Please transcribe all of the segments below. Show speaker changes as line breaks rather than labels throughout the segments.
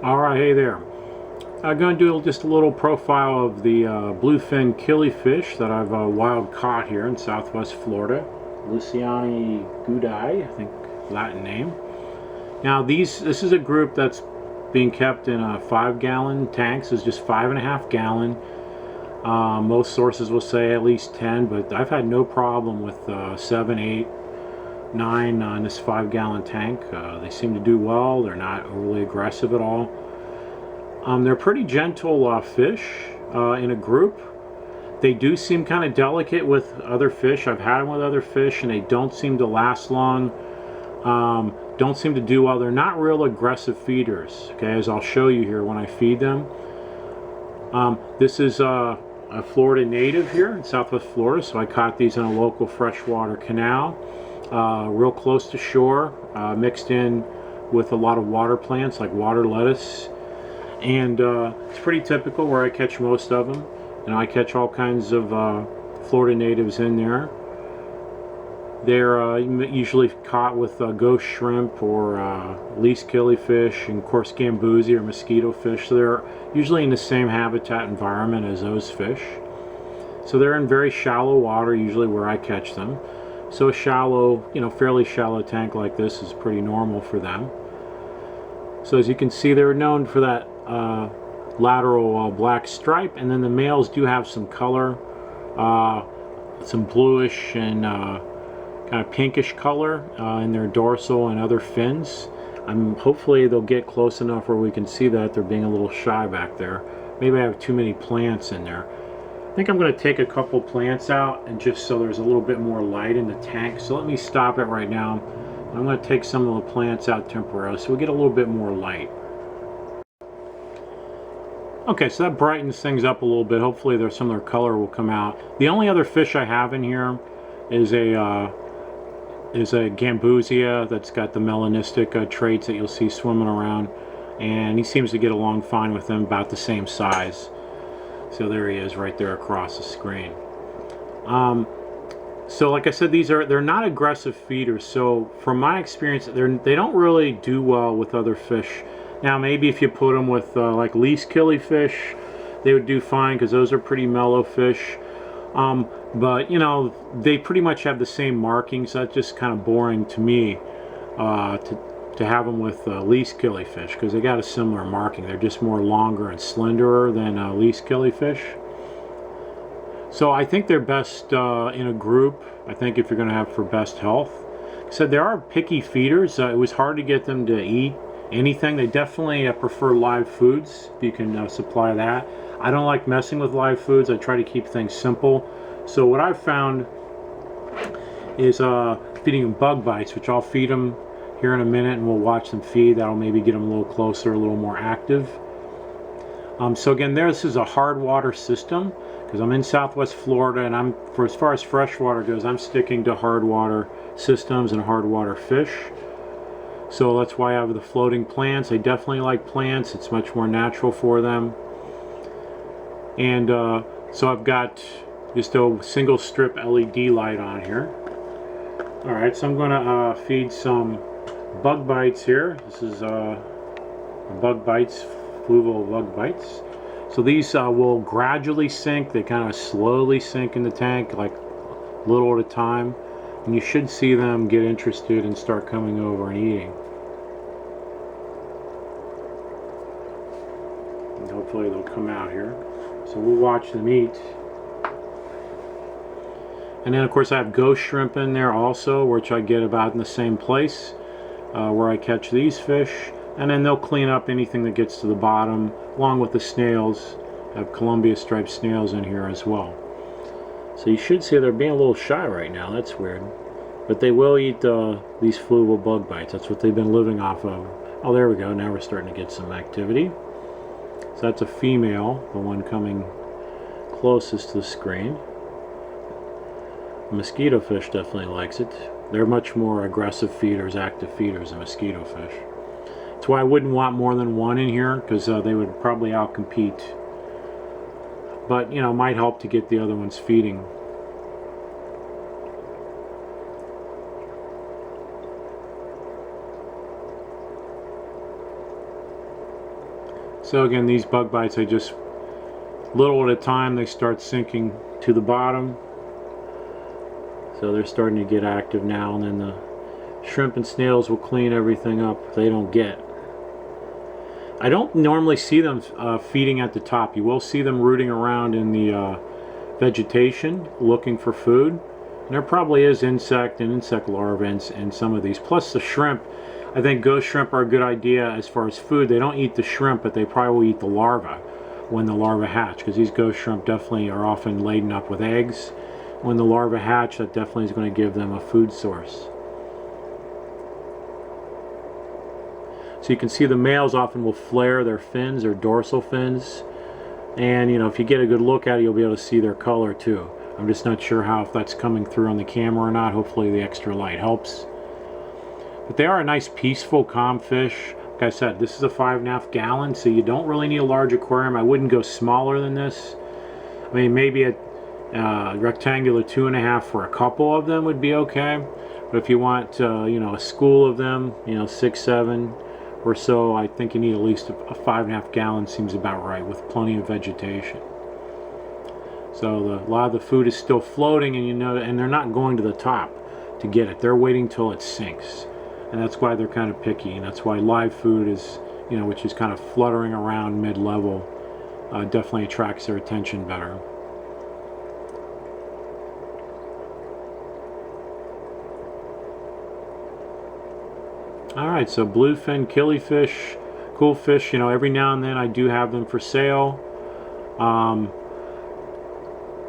Alright, hey there. I'm going to do just a little profile of the bluefin killifish that I've wild caught here in southwest Florida. Luciani gudai, I think Latin name. Now this is a group that's being kept in 5-gallon tanks. It's just 5.5 gallon. Most sources will say at least 10, but I've had no problem with 7, 8, 9 in this 5-gallon tank. They seem to do well. They're not overly aggressive at all. They're pretty gentle fish in a group. They do seem kind of delicate with other fish. I've had them with other fish and they don't seem to last long. Don't seem to do well. They're not real aggressive feeders, okay, as I'll show you here when I feed them. This is a Florida native here in southwest Florida, so I caught these in a local freshwater canal, real close to shore, mixed in with a lot of water plants like water lettuce. And it's pretty typical where I catch most of them. You know, I catch all kinds of Florida natives in there. They're usually caught with ghost shrimp or least killifish, and of course gambusia or mosquito fish. So they're usually in the same habitat environment as those fish. So they're in very shallow water, usually where I catch them. So a shallow, you know, fairly shallow tank like this is pretty normal for them. So as you can see, they're known for that lateral black stripe, and then the males do have some color, some bluish and kind of pinkish color in their dorsal and other fins. Hopefully they'll get close enough where we can see that. They're being a little shy back there. Maybe I have too many plants in there. I think I'm going to take a couple plants out, and just so there's a little bit more light in the tank. So let me stop it right now. I'm going to take some of the plants out temporarily so we get a little bit more light. Okay, so that brightens things up a little bit. Hopefully there's some of their color will come out. The only other fish I have in here is a gambusia that's got the melanistic traits that you'll see swimming around, and he seems to get along fine with them, about the same size. So there he is right there across the screen. So like I said, they're not aggressive feeders. So from my experience, they don't really do well with other fish. Now maybe if you put them with like least killifish, they would do fine because those are pretty mellow fish. But you know, they pretty much have the same markings. That's just kind of boring to me to have them with least killifish, because they got a similar marking. They're just more longer and slenderer than least killifish. So I think they're best in a group. I think if you're going to have for best health. Like I said, there are picky feeders. It was hard to get them to eat anything. They definitely prefer live foods if you can supply that. I don't like messing with live foods. I try to keep things simple. So what I've found is feeding them bug bites, which I'll feed them here in a minute, and we'll watch them feed. That'll maybe get them a little closer, a little more active. So again, this is a hard water system because I'm in southwest Florida, and for as far as freshwater goes, I'm sticking to hard water systems and hard water fish. So that's why I have the floating plants. They definitely like plants. It's much more natural for them. And so I've got just a single strip LED light on here. Alright, so I'm going to feed some bug bites here. This is bug bites, fluval bug bites. So these will gradually sink. They kind of slowly sink in the tank, like a little at a time. And you should see them get interested and start coming over and eating. And hopefully they'll come out here. So we'll watch them eat. And then of course I have ghost shrimp in there also, which I get about in the same place where I catch these fish. And then they'll clean up anything that gets to the bottom, along with the snails. I have Columbia striped snails in here as well. So you should see they're being a little shy right now. That's weird. But they will eat these fluval bug bites. That's what they've been living off of. Oh, there we go. Now we're starting to get some activity. So that's a female, the one coming closest to the screen. Mosquito fish definitely likes it. They're much more aggressive feeders, active feeders than mosquito fish. That's why I wouldn't want more than one in here, because they would probably outcompete. But, you know, might help to get the other ones feeding. So again, these bug bites, I just little at a time, they start sinking to the bottom. So they're starting to get active now, and then the shrimp and snails will clean everything up if they don't get. I don't normally see them feeding at the top. You will see them rooting around in the vegetation looking for food. And there probably is insect and insect larvae in some of these. Plus the shrimp, I think ghost shrimp are a good idea as far as food. They don't eat the shrimp, but they probably will eat the larvae when the larvae hatch, because these ghost shrimp definitely are often laden up with eggs. When the larvae hatch, that definitely is going to give them a food source. So you can see the males often will flare their fins, their dorsal fins, and you know, if you get a good look at it, you'll be able to see their color too. I'm just not sure if that's coming through on the camera or not. Hopefully the extra light helps. But they are a nice, peaceful, calm fish. Like I said, this is a 5.5 gallon, so you don't really need a large aquarium. I wouldn't go smaller than this. I mean, maybe a rectangular 2.5 for a couple of them would be okay. But if you want, you know, a school of them, you know, 6, 7 or so, I think you need at least a 5.5 gallon seems about right, with plenty of vegetation. So a lot of the food is still floating, and you know, and they're not going to the top to get it. They're waiting till it sinks, and that's why they're kind of picky. And that's why live food is, you know, which is kind of fluttering around mid-level, definitely attracts their attention better. Alright, so bluefin killifish, cool fish. You know, every now and then I do have them for sale.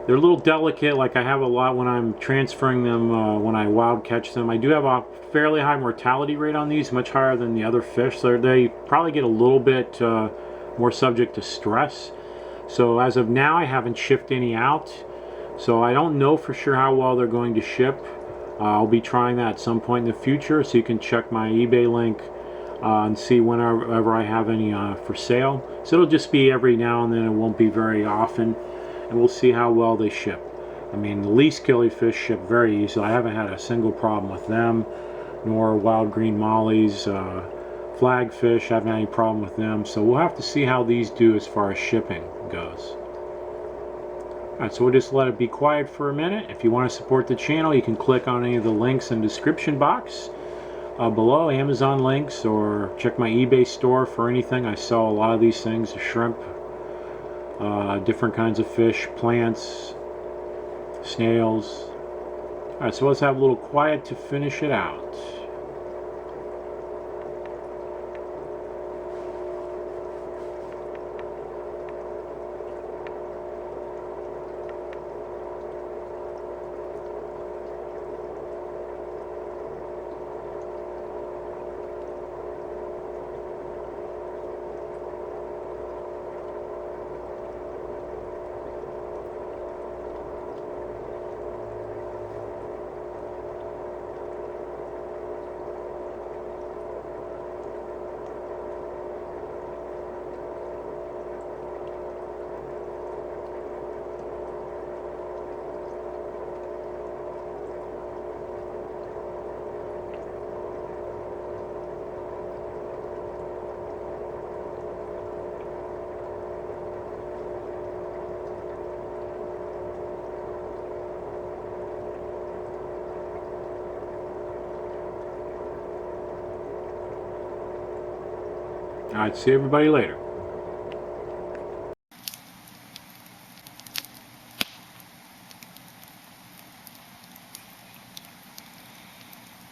They're a little delicate. Like, I have a lot when I'm transferring them, when I wild catch them. I do have a fairly high mortality rate on these, much higher than the other fish. So they probably get a little bit more subject to stress. So as of now, I haven't shipped any out. So I don't know for sure how well they're going to ship. I'll be trying that at some point in the future, so you can check my eBay link and see whenever I have any for sale. So it'll just be every now and then. It won't be very often, and we'll see how well they ship. I mean, the least killifish ship very easily. I haven't had a single problem with them, nor wild green mollies, flagfish. I haven't had any problem with them. So we'll have to see how these do as far as shipping goes. Alright, so we'll just let it be quiet for a minute. If you want to support the channel, you can click on any of the links in the description box below, Amazon links, or check my eBay store for anything. I sell a lot of these things, shrimp, different kinds of fish, plants, snails. Alright, so let's have a little quiet to finish it out. Alright, see everybody later.